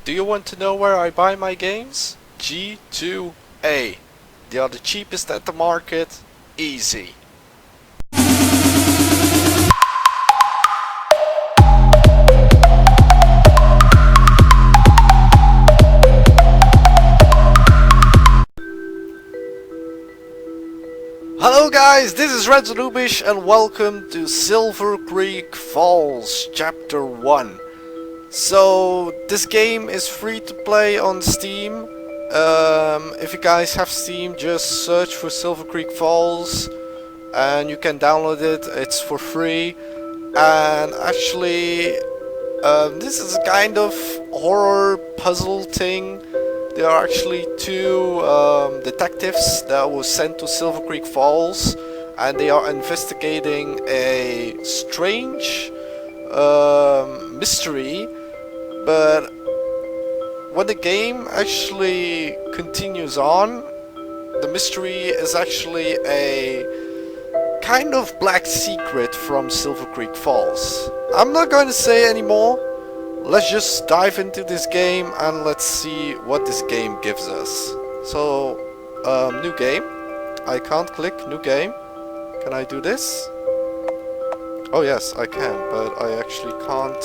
Do you want to know where I buy my games? G2A. They are the cheapest at the market. Easy. Hello guys, this is RedZanubish and welcome to Silver Creek Falls Chapter 1. So this game is free to play on Steam. If you guys have Steam, just search for Silver Creek Falls and you can download it. It's for free. And actually this is a kind of horror puzzle thing. There are actually two detectives that were sent to Silver Creek Falls, and they are investigating a strange mystery. But when the game actually continues on, the mystery is actually a kind of black secret from Silver Creek Falls. I'm not going to say any more. Let's just dive into this game and let's see what this game gives us. So, new game. I can't click new game. Can I do this? Oh yes, I can, but I actually can't.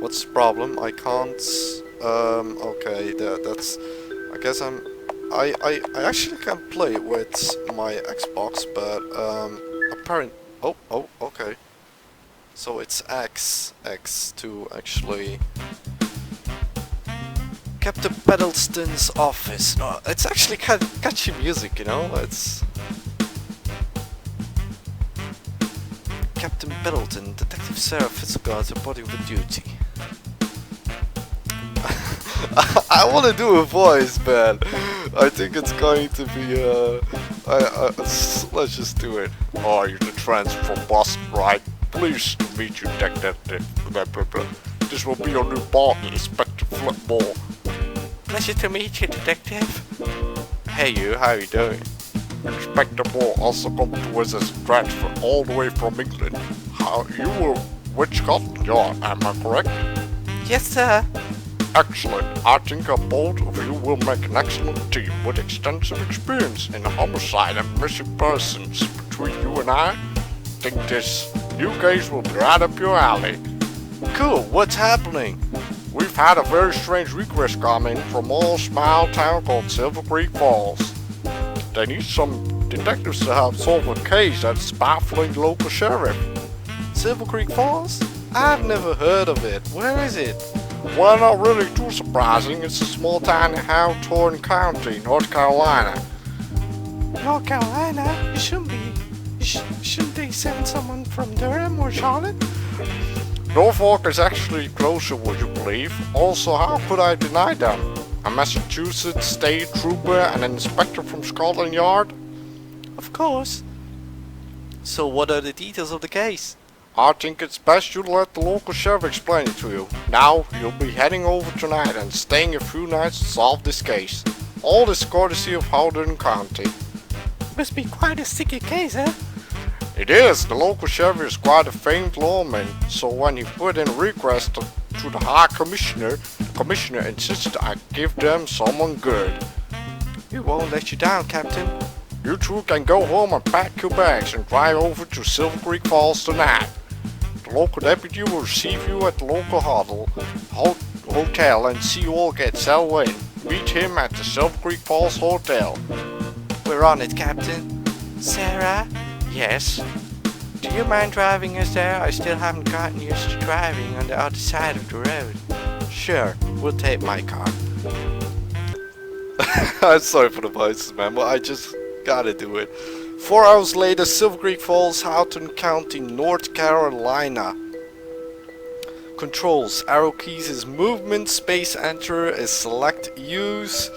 What's the problem? I can't. Okay, that's. I guess I actually can play with my Xbox, but apparent. Oh, okay. So it's X to actually Captain Peddleston's office. No, it's actually kind of catchy music, you know. It's Captain Peddleton, Detective Sarah Fitzgerald's body with duty. I want to do a voice, man. I think it's going to be. Let's just do it. Oh, you're the transfer from Boston, right? Pleased to meet you, Detective. This will be your new partner, Inspector Flipmore. Pleasure to meet you, Detective. Hey you, how you doing? Inspector Moore also come to us as a transfer all the way from England. How you were with Scotland Yard, am I correct? Yes, sir. Excellent. I think both of you will make an excellent team with extensive experience in homicide and missing persons. Between you and I think this new case will be right up your alley. Cool, what's happening? We've had a very strange request come in from a small town called Silver Creek Falls. They need some detectives to help solve a case that's baffling the local sheriff. Silver Creek Falls? I've never heard of it. Where is it? Well, not really too surprising. It's a small town in Hawthorne County, North Carolina. North Carolina? Shouldn't they send someone from Durham or Charlotte? Norfolk is actually closer, would you believe? Also, how could I deny them? A Massachusetts state trooper and an inspector from Scotland Yard? Of course. So what are the details of the case? I think it's best you let the local sheriff explain it to you. Now, you'll be heading over tonight and staying a few nights to solve this case. All this courtesy of Hawthorne County. Must be quite a sticky case, eh? It is. The local sheriff is quite a famed lawman, so when he put in a request to the High Commissioner, the Commissioner insisted I give them someone good. We won't let you down, Captain. You two can go home and pack your bags and drive over to Silver Creek Falls tonight. The local deputy will receive you at the local hotel and see you all get settled in. Meet him at the Silver Creek Falls Hotel. We're on it, Captain. Sarah? Yes? Do you mind driving us there? I still haven't gotten used to driving on the other side of the road. Sure, we'll take my car. I'm sorry for the voices, man, but I just gotta do it. 4 hours later, Silver Creek Falls, Hawthorne County, North Carolina. Controls. Arrow keys is movement, space enter is select use.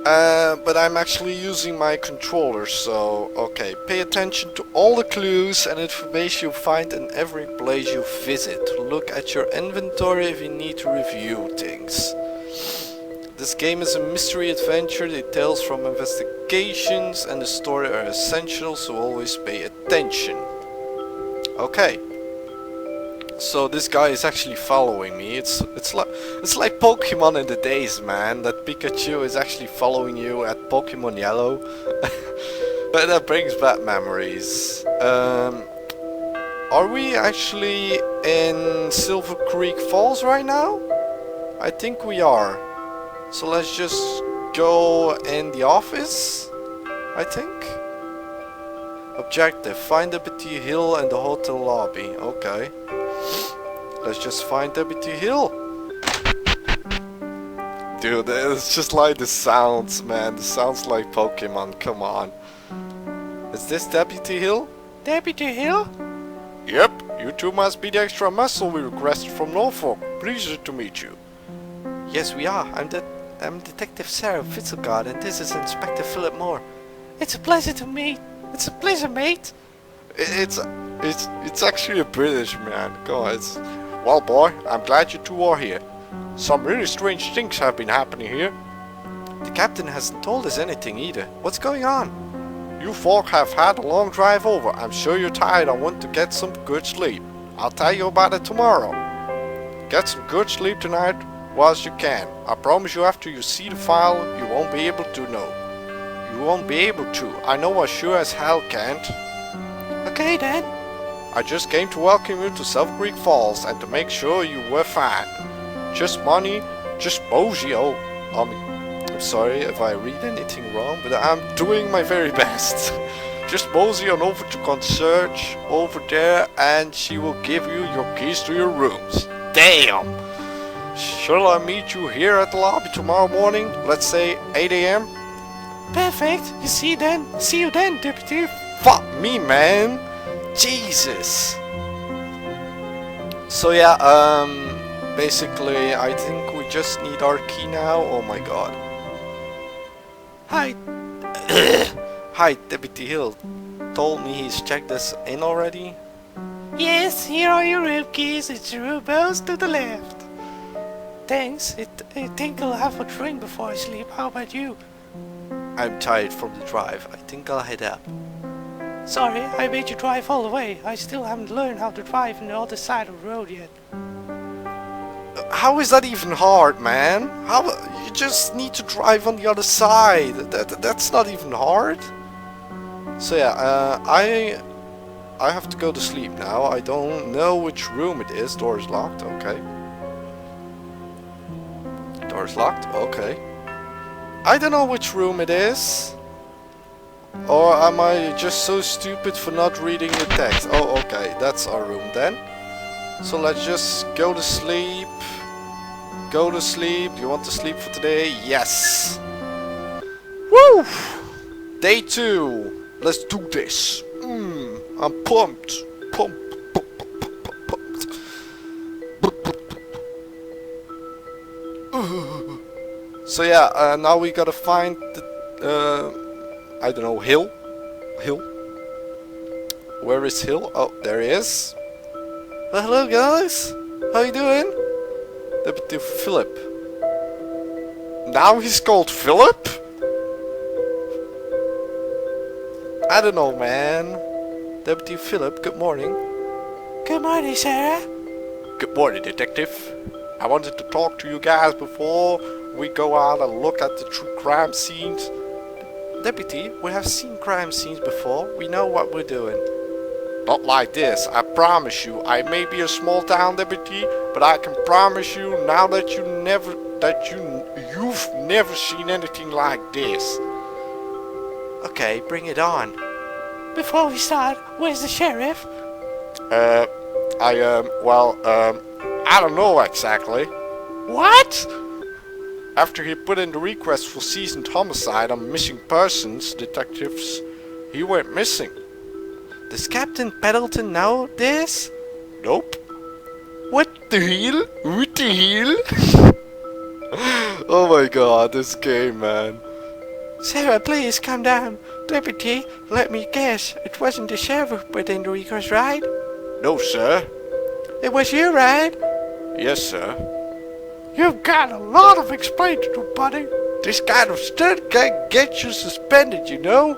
But I'm actually using my controller, so okay. Pay attention to all the clues and information you find in every place you visit. Look at your inventory if you need to review things. This game is a mystery adventure. Details from investigations and the story are essential, so always pay attention. Okay. So this guy is actually following me. It's like Pokemon in the days, man. That Pikachu is actually following you at Pokemon Yellow. But that brings back memories. Are we actually in Silver Creek Falls right now? I think we are. So let's just go in the office, I think. Objective, find Deputy Hill in the hotel lobby. Okay. Let's just find Deputy Hill. Dude, it's just like the sounds, man. The sounds like Pokemon, come on. Is this Deputy Hill? Deputy Hill? Yep, you two must be the extra muscle we requested from Norfolk. Pleased to meet you. Yes, we are. I'm Detective Sarah Fitzgerald, and this is Inspector Philip Moore. It's a pleasure to meet. It's a pleasure, mate. It's actually a British man. Come on, well, boy, I'm glad you two are here. Some really strange things have been happening here. The captain hasn't told us anything either. What's going on? You folk have had a long drive over. I'm sure you're tired and want to get some good sleep. I'll tell you about it tomorrow. Get some good sleep tonight whilst you can. I promise you after you see the file, you won't be able to know. You won't be able to. I know I sure as hell can't. Okay then. I just came to welcome you to Silver Creek Falls and to make sure you were fine. Just money, just mosey. Oh, I'm sorry if I read anything wrong, but I'm doing my very best. Just mosey on over to concierge over there and she will give you your keys to your rooms. Damn! Shall I meet you here at the lobby tomorrow morning? Let's say 8 AM? Perfect. See you then, Deputy. Fuck me, man. Jesus. So yeah, basically I think we just need our key now. Oh my god. Hi. Hi, Deputy Hill. Told me he's checked us in already. Yes, here are your room keys. It's the room most to the left. Thanks. I think I'll have a drink before I sleep. How about you? I'm tired from the drive. I think I'll head up. Sorry, I made you drive all the way. I still haven't learned how to drive on the other side of the road yet. How is that even hard, man? How you just need to drive on the other side. That's not even hard. So yeah, I have to go to sleep now. I don't know which room it is. Door is locked. Okay. Door is locked. Okay. I don't know which room it is. Or am I just so stupid for not reading the text? Oh, okay. That's our room then. So let's just go to sleep. Go to sleep. You want to sleep for today? Yes. Woo! Day 2. Let's do this. I'm pumped. Pumped. So yeah, now we gotta find the, I don't know, Hill? Where is Hill? Oh, there he is. Well, hello guys. How you doing? Deputy Philip. Now he's called Philip? I don't know, man. Deputy Philip, good morning. Good morning, Sarah. Good morning, Detective. I wanted to talk to you guys before we go out and look at the true crime scenes. Deputy, we have seen crime scenes before. We know what we're doing. Not like this, I promise you. I may be a small town deputy, but I can promise you now that you've never seen anything like this. Okay, bring it on. Before we start, where's the sheriff? I don't know exactly. What? After he put in the request for seasoned homicide on missing persons detectives, he went missing. Does Captain Pendleton know this? Nope. What the hell? What the hell? Oh my god, this game, man. Sarah, please calm down. Deputy, let me guess. It wasn't the sheriff who put in the request, right? No, sir. It was you, right? Yes, sir. You've got a lot of explaining to do, buddy. This kind of stuff can get you suspended, you know.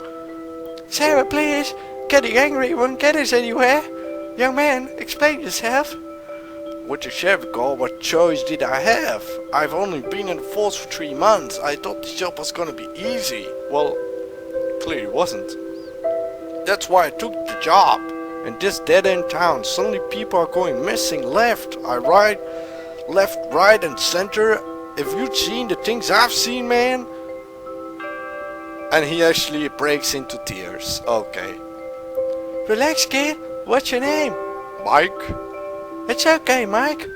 Sarah, please. Getting angry won't get us anywhere. Young man, explain yourself. With the sheriff call, what choice did I have? I've only been in the force for 3 months. I thought this job was gonna be easy. Well, clearly wasn't. That's why I took the job. In this dead-end town, suddenly people are going missing left, right, and center. If you'd seen the things I've seen, man. And he actually breaks into tears. Okay. Relax, kid. What's your name? Mike. It's okay, Mike.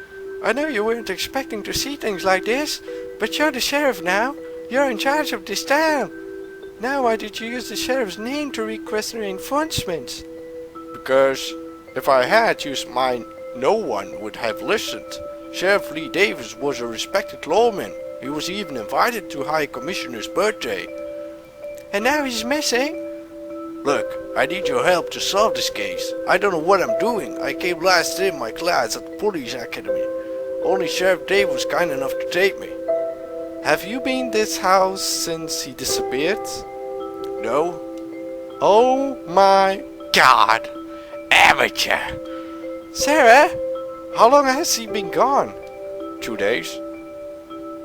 I know you weren't expecting to see things like this, but you're the sheriff now. You're in charge of this town. Now why did you use the sheriff's name to request reinforcements? Because if I had used mine, no one would have listened. Sheriff Lee Davis was a respected lawman. He was even invited to High Commissioner's birthday. And now he's missing? Look, I need your help to solve this case. I don't know what I'm doing. I came last in my class at the police academy. Only Sheriff Dave was kind enough to take me. Have you been in this house since he disappeared? No. Oh my God. Amateur. Sarah, how long has he been gone? 2 days.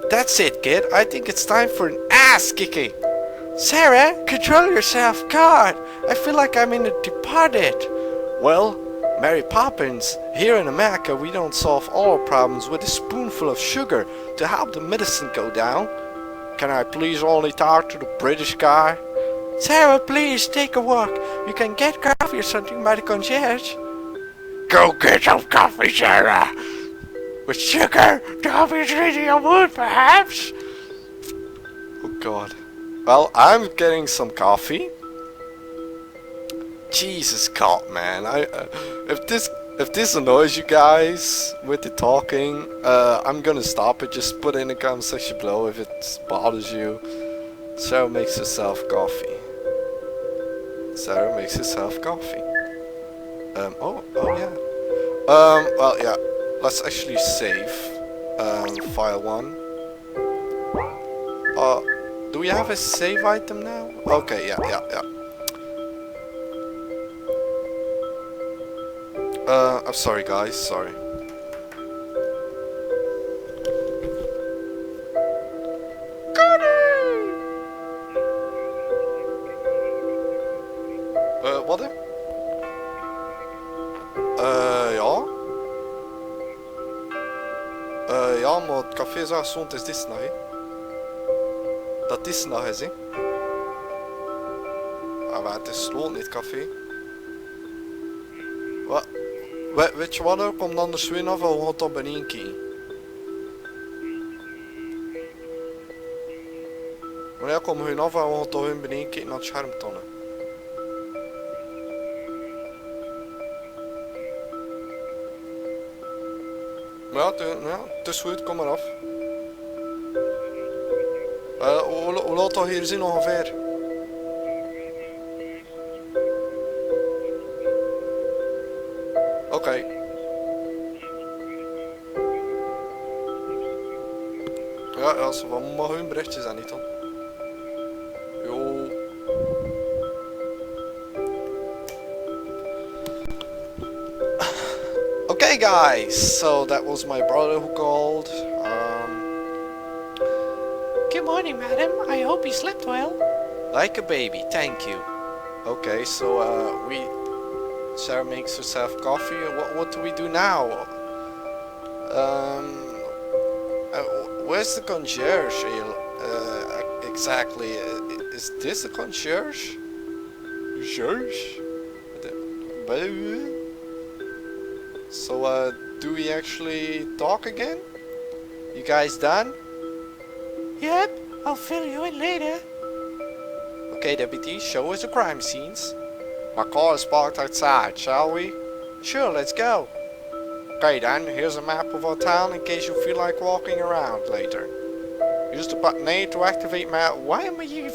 That's it, kid. I think it's time for an ass kicking. Sarah, control yourself. God, I feel like I'm in The Departed. Well, Mary Poppins, here in America we don't solve all our problems with a spoonful of sugar to help the medicine go down. Can I please only talk to the British guy? Sarah, please take a walk. You can get coffee or something by the concierge. Go get some coffee, Sarah. With sugar, coffee is really a mood, perhaps. Oh God. Well, I'm getting some coffee. Jesus God, man! If this annoys you guys with the talking, I'm gonna stop it. Just put it in the comment section below if it bothers you. Sarah makes herself coffee. Sarah makes herself coffee. Oh yeah. Well yeah. Let's actually save. File 1. Do we have a save item now? Okay, yeah. I'm sorry guys, sorry. Wat hè? Ja. Ja, maar het café zo gezond is dit nog, hè. Dat is nog eens, hè. Maar het is sloot niet, café. Wat? Weet je wat, er komt dan de swing af en we gaan dat beneden kijken. Maar ja, kom hun af en we gaan toch hun beneden kijken naar het scherm tonen. Ja, het is goed, kom maar af. Hoe laat dat hier zien ongeveer? Oké. Ja, zo van mag hun berichtjes zijn niet dan. Jo. Okay guys, so that was my brother who called. Good morning, madam. I hope you slept well. Like a baby, thank you. Okay, so Sarah makes herself coffee. What do we do now? Where's the concierge? Exactly. Is this the concierge? Concierge? So do we actually talk again? You guys done? Yep, I'll fill you in later. Okay, deputy, show us the crime scenes. My car is parked outside, shall we? Sure, let's go. Okay then, here's a map of our town in case you feel like walking around later. Use the button A to activate map. Why am I even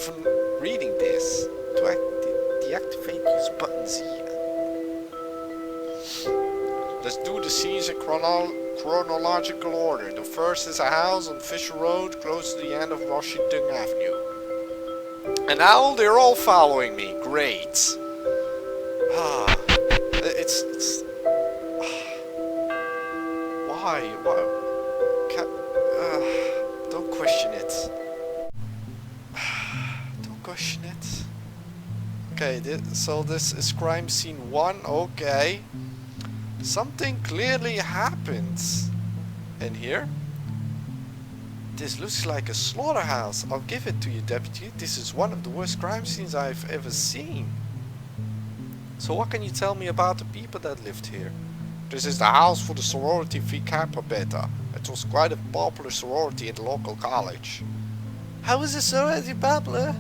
reading this? To deactivate use button Z. Let's do the scenes in chronological order. The first is a house on Fisher Road, close to the end of Washington Avenue. And now they're all following me. Great. It's why? Why? Don't question it. Don't question it. Okay, so this is crime scene 1. Okay. Something clearly happens in here. This looks like a slaughterhouse. I'll give it to you, Deputy. This is one of the worst crime scenes I've ever seen. So what can you tell me about the people that lived here? This is the house for the sorority Phi Kappa Beta. It was quite a popular sorority at the local college. How was the sorority popular?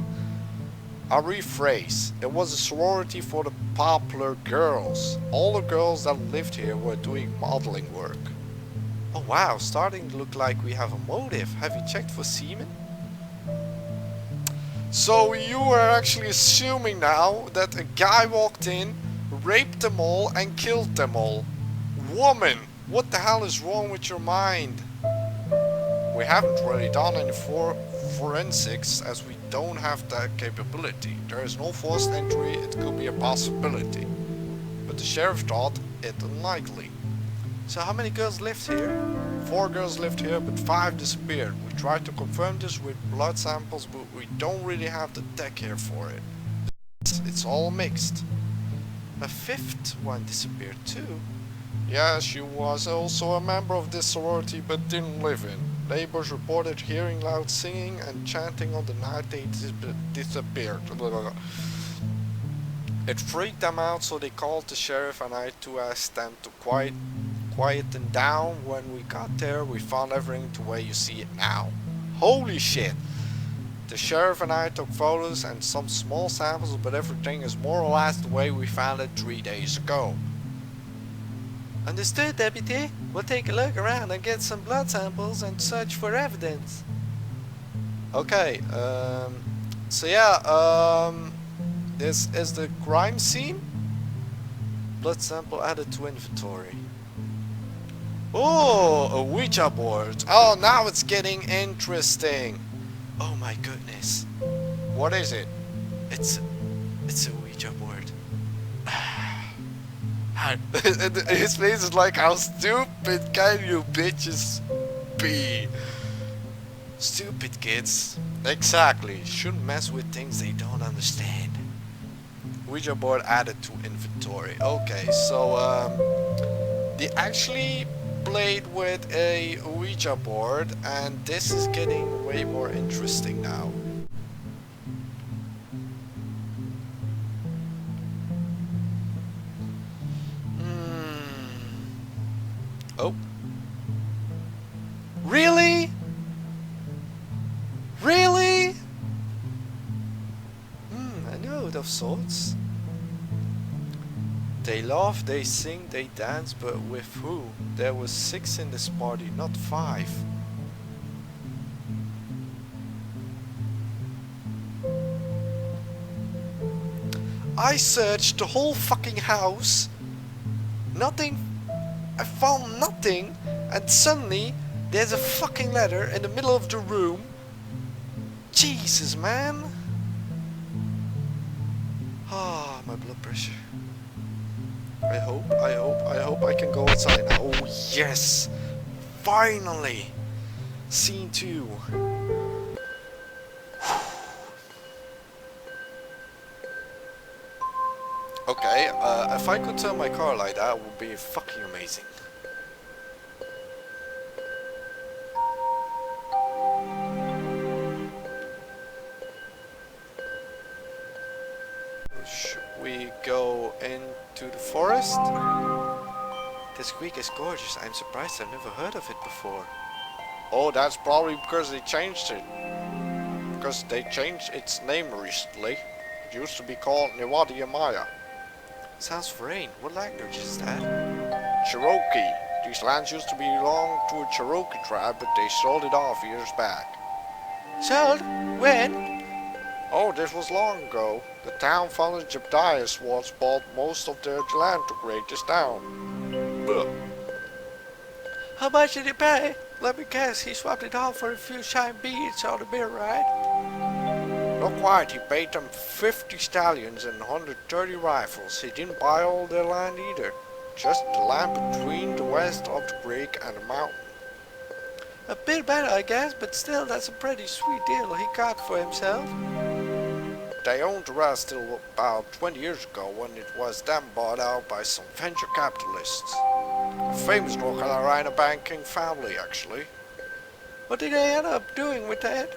I'll rephrase. It was a sorority for the popular girls. All the girls that lived here were doing modeling work. Oh wow, starting to look like we have a motive. Have you checked for semen? So you are actually assuming now that a guy walked in, raped them all and killed them all. Woman, what the hell is wrong with your mind? We haven't really done any forensics as we don't have that capability. There is no forced entry, it could be a possibility. But the sheriff thought it unlikely. So how many girls lived here? 4 girls lived here, but 5 disappeared. We tried to confirm this with blood samples, but we don't really have the tech here for it. It's all mixed. A 5th one disappeared too. Yeah, she was also a member of this sorority, but didn't live in. Neighbors reported hearing loud singing and chanting on the night they disappeared. It freaked them out, so they called the sheriff and I to ask them to quiet them down. When we got there, we found everything the way you see it now. Holy shit! The sheriff and I took photos and some small samples, but everything is more or less the way we found it 3 days ago. Understood, Deputy. We'll take a look around and get some blood samples and search for evidence. Okay, so yeah, this is the crime scene. Blood sample added to inventory. Oh, a Ouija board. Oh, now it's getting interesting. Oh my goodness. What is it? It's a Ouija board. His face is like, how stupid can you bitches be? Stupid kids. Exactly. Shouldn't mess with things they don't understand. Ouija board added to inventory. Okay, so they actually played with a Ouija board, and this is getting way more interesting now. Oh. Really? Really? A note of sorts. They laugh, they sing, they dance, but with who? There was 6 in this party, not 5. I searched the whole fucking house. Nothing. I found nothing, and suddenly there's a fucking letter in the middle of the room. Jesus, man. Ah, my blood pressure. I hope I can go outside now. Oh yes! Finally! Scene 2. Okay, if I could turn my car like that, it would be fucking amazing. Should we go into the forest? This creek is gorgeous. I'm surprised I've never heard of it before. Oh, that's probably because they changed it. Because they changed its name recently. It used to be called Newadi Amaya. Sounds foreign. What language is that? Cherokee. These lands used to belong to a Cherokee tribe, but they sold it off years back. Sold? When? Oh, this was long ago. The town founder Jebediah Swartz bought most of their land to create this town. Ugh. How much did he pay? Let me guess, he swapped it off for a few shine beads on the bill, right? Not quite, he paid them 50 stallions and 130 rifles. He didn't buy all their land either. just the land between the west of the creek and the mountain. A bit better, I guess, but still, that's a pretty sweet deal he got for himself. They owned the rest till about 20 years ago when it was then bought out by some venture capitalists. A famous North Carolina banking family, actually. What did they end up doing with that?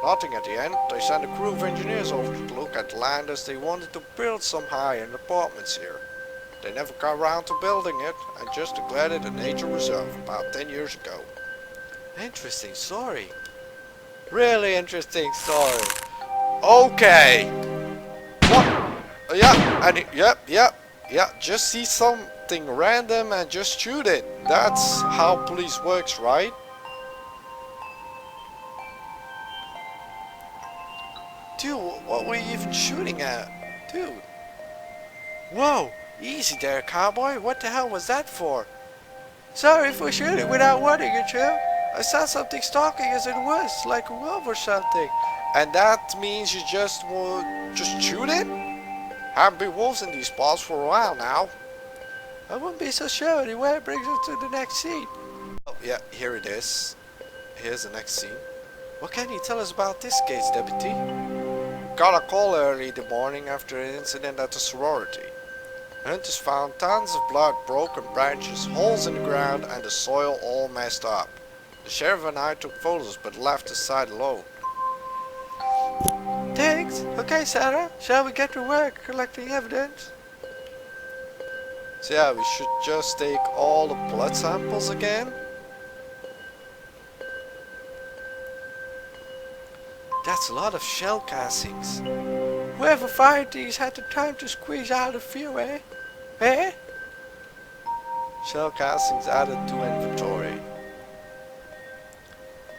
Nothing at the end. They sent a crew of engineers over to look at the land as they wanted to build some high-end apartments here. They never got around to building it and just declared it a nature reserve about 10 years ago. Interesting story. Really interesting story. Okay. What? Yeah, and yeah. Just see something random and just shoot it. That's how police works, right? Dude, what were you even shooting at? Dude. Whoa, easy there, cowboy. What the hell was that for? Sorry for shooting without warning you, Joe. I saw something stalking as it was, like a wolf or something. And that means you just shoot it? Haven't been wolves in these parts for a while now. I wouldn't be so sure anyway. It brings us to the next scene. Oh yeah, here it is. Here's the next scene. What can you tell us about this case, Deputy? Got a call early the morning after an incident at the sorority. Hunters found tons of blood, broken branches, holes in the ground and the soil all messed up. The sheriff and I took photos but left the site alone. Thanks. Okay, Sarah. Shall we get to work collecting evidence? So yeah, we should just take all the blood samples again. That's a lot of shell casings. Whoever fired these had the time to squeeze out a few, eh? Eh? Shell casings added to inventory.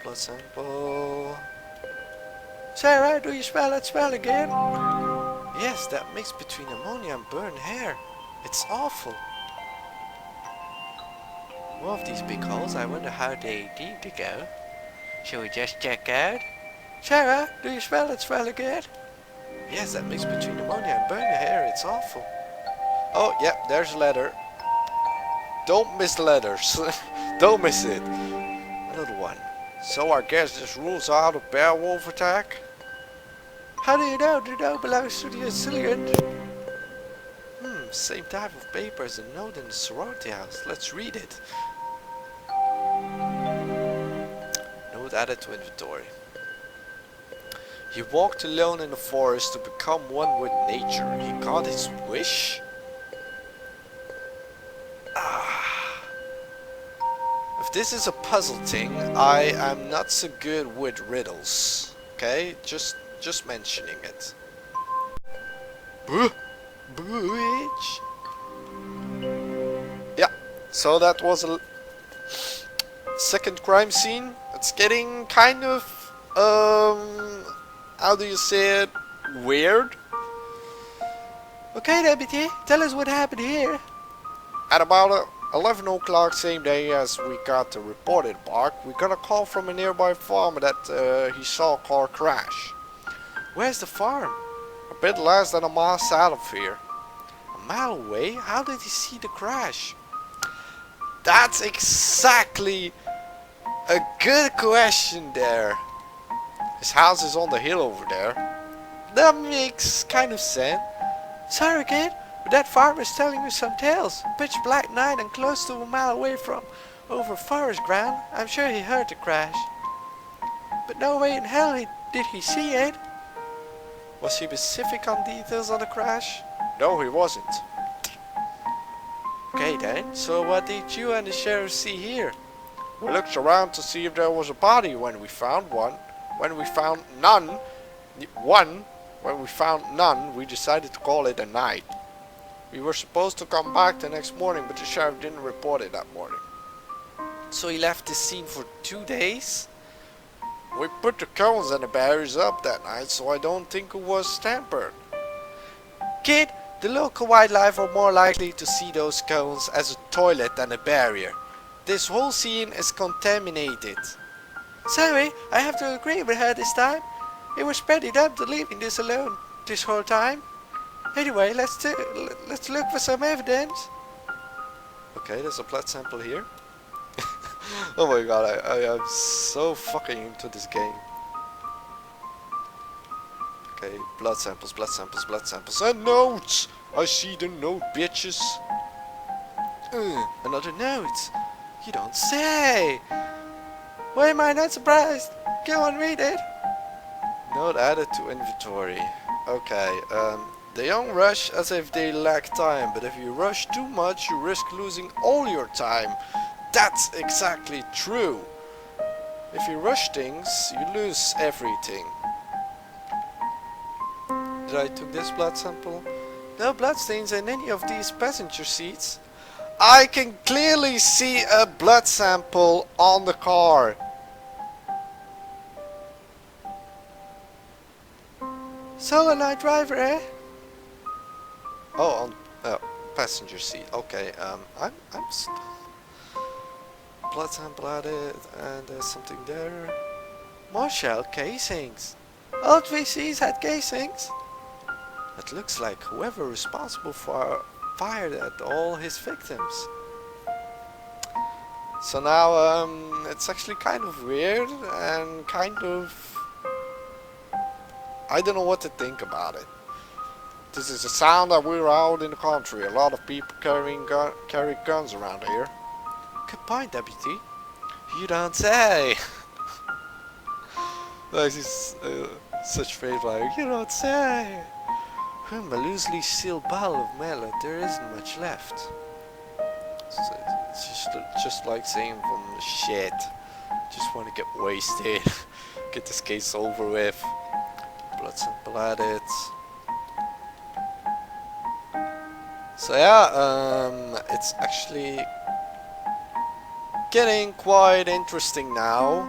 Blood sample. Sarah, do you smell that smell again? Yes, that mix between ammonia and burned hair. It's awful. More of these big holes, I wonder how they need to go. Shall we just check out? Sarah, do you smell that smell again? Yes, that mix between ammonia and burned hair, it's awful. Oh yeah, there's a letter. Don't miss the letters. Don't miss it. Another one. So I guess this rules out a bear wolf attack? How do you know the note belongs to the assailant? Same type of paper as a note in the sorority house. Let's read it. Note added to inventory. He walked alone in the forest to become one with nature. He got his wish? If this is a puzzle thing, I am not so good with riddles. Okay? Just mentioning it. Bridge. Yeah, so that was a second crime scene. It's getting kind of, how do you say it, weird? Okay, Deputy, tell us what happened here. At about 11 o'clock same day as we got the reported bark, we got a call from a nearby farmer that he saw a car crash. Where's the farm? A bit less than a mile south of here. A mile away? How did he see the crash? That's exactly a good question there. His house is on the hill over there. That makes kind of sense. Sorry, kid, but that farmer is telling me some tales. Pitch black night and close to a mile away from over forest ground. I'm sure he heard the crash. But no way in hell did he see it. Was he specific on details on the crash? No, he wasn't. Okay then, so what did you and the sheriff see here? We looked around to see if there was a body when we found one. When we found none, we decided to call it a night. We were supposed to come back the next morning, but the sheriff didn't report it that morning. So he left the scene for 2 days? We put the cones and the barriers up that night, so I don't think it was tampered. Kid, the local wildlife are more likely to see those cones as a toilet than a barrier. This whole scene is contaminated. Sorry, I have to agree with her this time. It was pretty dumb to leaving this alone this whole time. Anyway, let's look for some evidence. Okay, there's a blood sample here. Oh my god, I am so fucking into this game. Okay, blood samples, blood samples, blood samples, and notes! I see the note, bitches! Another note! You don't say! Why am I not surprised? Go on, read it! Note added to inventory. Okay, the young rush as if they lack time, but if you rush too much, you risk losing all your time. That's exactly true. If you rush things, you lose everything. Did I took this blood sample? No bloodstains in any of these passenger seats. I can clearly see a blood sample on the car. Solo night driver, eh? Oh, on passenger seat. Okay, I'm blood sample added, and there's something there. More shell casings. Old VCs had casings. It looks like whoever responsible for fired at all his victims. So now it's actually kind of weird and kind of, I don't know what to think about it. This is a sound that we're out in the country. A lot of people carry guns around here. Good point, deputy. You don't say. Like this, such phrase like, you don't say. From a loosely sealed bottle of mallet, there isn't much left. It's just like saying from shit. Just want to get wasted. Get this case over with. Blood sample added. So yeah, it's actually getting quite interesting now.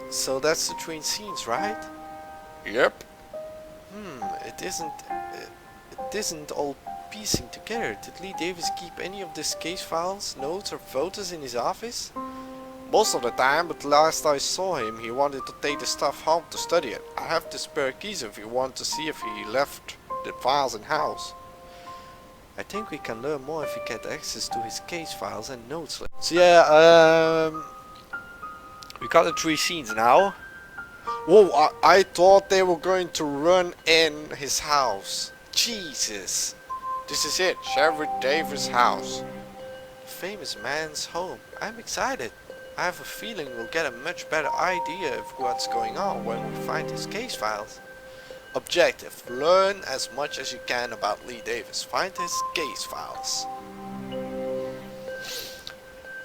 So that's the train scenes, right? Yep. It isn't all piecing together. Did Lee Davis keep any of this case files, notes or photos in his office? Most of the time, but last I saw him, he wanted to take the stuff home to study it. I have the spare keys if you want to see if he left the files in house. I think we can learn more if we get access to his case files and notes. So yeah, we got the 3 scenes now. Whoa, I thought they were going to run in his house. Jesus. This is it, Sheriff Davis' house. Famous man's home. I'm excited. I have a feeling we'll get a much better idea of what's going on when we find his case files. Objective. Learn as much as you can about Lee Davis. Find his case files.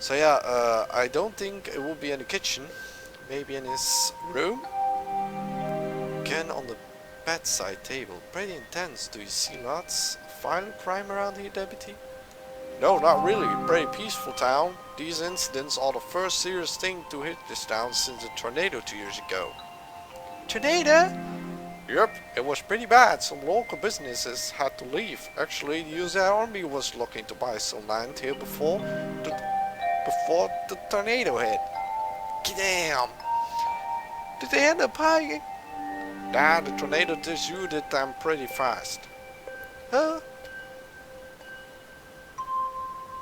So yeah, I don't think it will be in the kitchen. Maybe in his room? Gun on the bedside table. Pretty intense. Do you see lots of violent crime around here, deputy? No, not really. Pretty peaceful town. These incidents are the first serious thing to hit this town since the tornado 2 years ago. Tornado? Yep, it was pretty bad. Some local businesses had to leave. Actually, the US Army was looking to buy some land here before the tornado hit. Damn! Did they end up buying? Nah, the tornado distributed them pretty fast. Huh?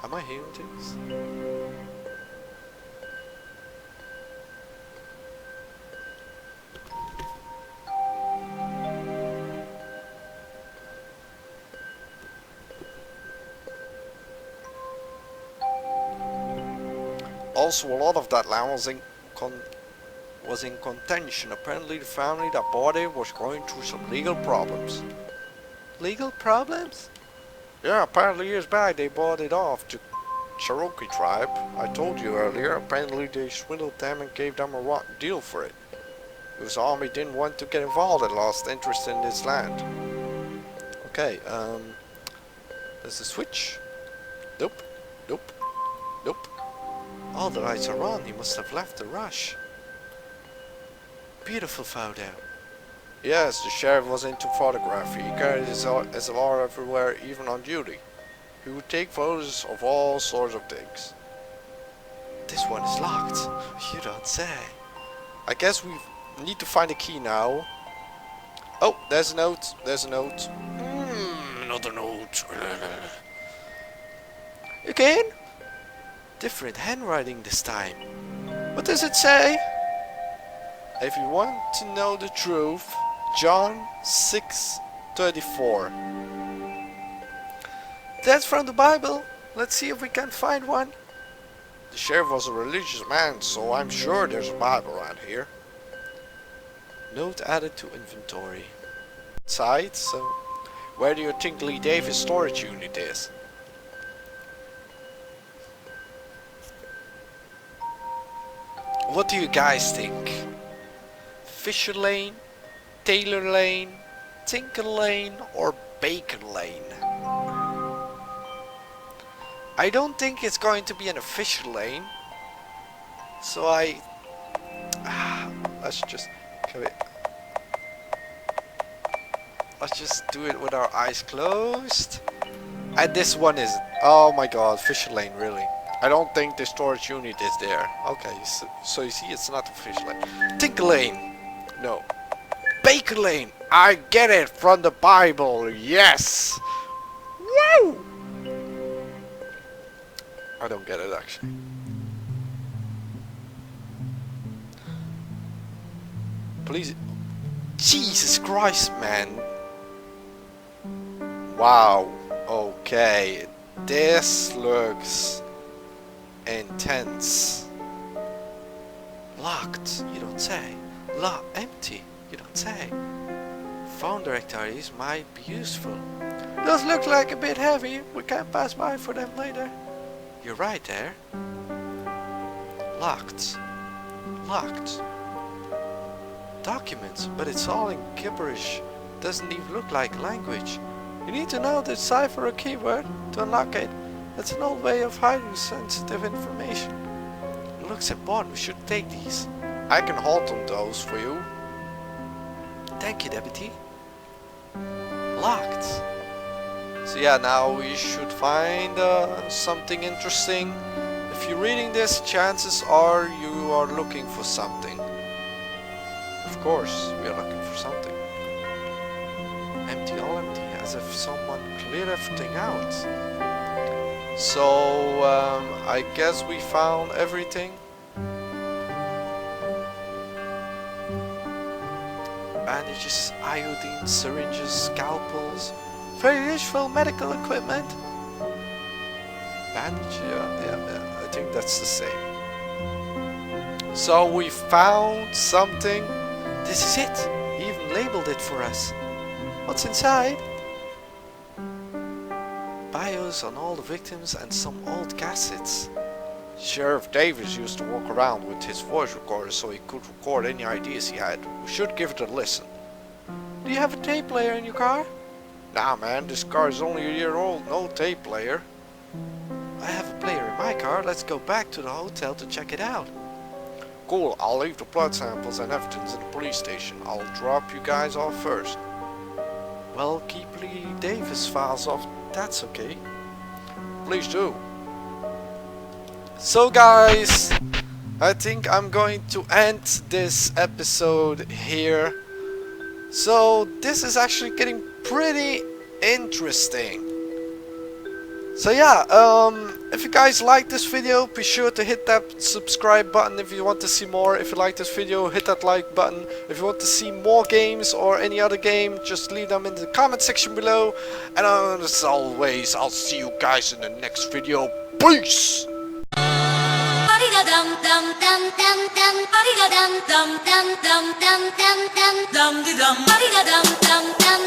Am I hearing things? Also, a lot of that land was in contention. Apparently the family that bought it was going through some legal problems. Legal problems? Yeah, apparently years back they bought it off to Cherokee tribe. I told you earlier, apparently they swindled them and gave them a rotten deal for it. The US Army didn't want to get involved and lost interest in this land. Okay, there's a switch. Nope, nope, nope. All the lights are on, he must have left the rush. Beautiful photo. Yes, the sheriff was into photography. He carried his SLR everywhere, even on duty. He would take photos of all sorts of things. This one is locked. You don't say. I guess we need to find a key now. Oh, there's a note. There's a note. Another note. Again? Different handwriting this time. What does it say? If you want to know the truth, John 6:34. That's from the Bible. Let's see if we can find one. The sheriff was a religious man, so I'm sure there's a Bible around here. Note added to inventory. Side, so where do you think Lee Davis storage unit is? What do you guys think? Fisher Lane, Taylor Lane, Tinker Lane, or Bacon Lane? I don't think it's going to be an official lane, so let's just do it with our eyes closed. And this one is, oh my god, Fisher Lane, really? I don't think the storage unit is there. Okay, so you see, it's not Fisher Lane. Tinker Lane, no. Baker Lane, I get it from the Bible, yes! Woo! I don't get it actually. Please. Jesus Christ, man. Wow. Okay. This looks intense. Locked, you don't say. Empty, you don't say. Phone directories might be useful. Those look like a bit heavy. We can pass by for them later. You're right there. Locked. Documents, but it's all in gibberish. Doesn't even look like language. You need to know the cipher or keyword to unlock it. That's an old way of hiding sensitive information. It looks important. We should take these. I can hold on those for you. Thank you, Deputy. Locked. So yeah, now we should find something interesting. If you're reading this, chances are you are looking for something. Of course, we are looking for something. Empty, all empty, as if someone cleared everything out. So, I guess we found everything. Bandages, iodine, syringes, scalpels. Very useful medical equipment. Bandage, yeah, I think that's the same. So we found something. This is it. He even labeled it for us. What's inside? Bios on all the victims and some old cassettes. Sheriff Davis used to walk around with his voice recorder so he could record any ideas he had. We should give it a listen. Do you have a tape player in your car? Nah man, this car is only a year old, no tape player. I have a player in my car, let's go back to the hotel to check it out. Cool, I'll leave the blood samples and evidence in the police station. I'll drop you guys off first. Well, keep Lee Davis files off, that's okay. Please do. So guys, I think I'm going to end this episode here. So this is actually getting pretty interesting. So yeah, if you guys like this video, be sure to hit that subscribe button if you want to see more. If you like this video, hit that like button. If you want to see more games or any other game, just leave them in the comment section below. And as always, I'll see you guys in the next video. Peace! Dum dum dum dum dum dum dum dum dum dum dum dum dum dum dum dum dum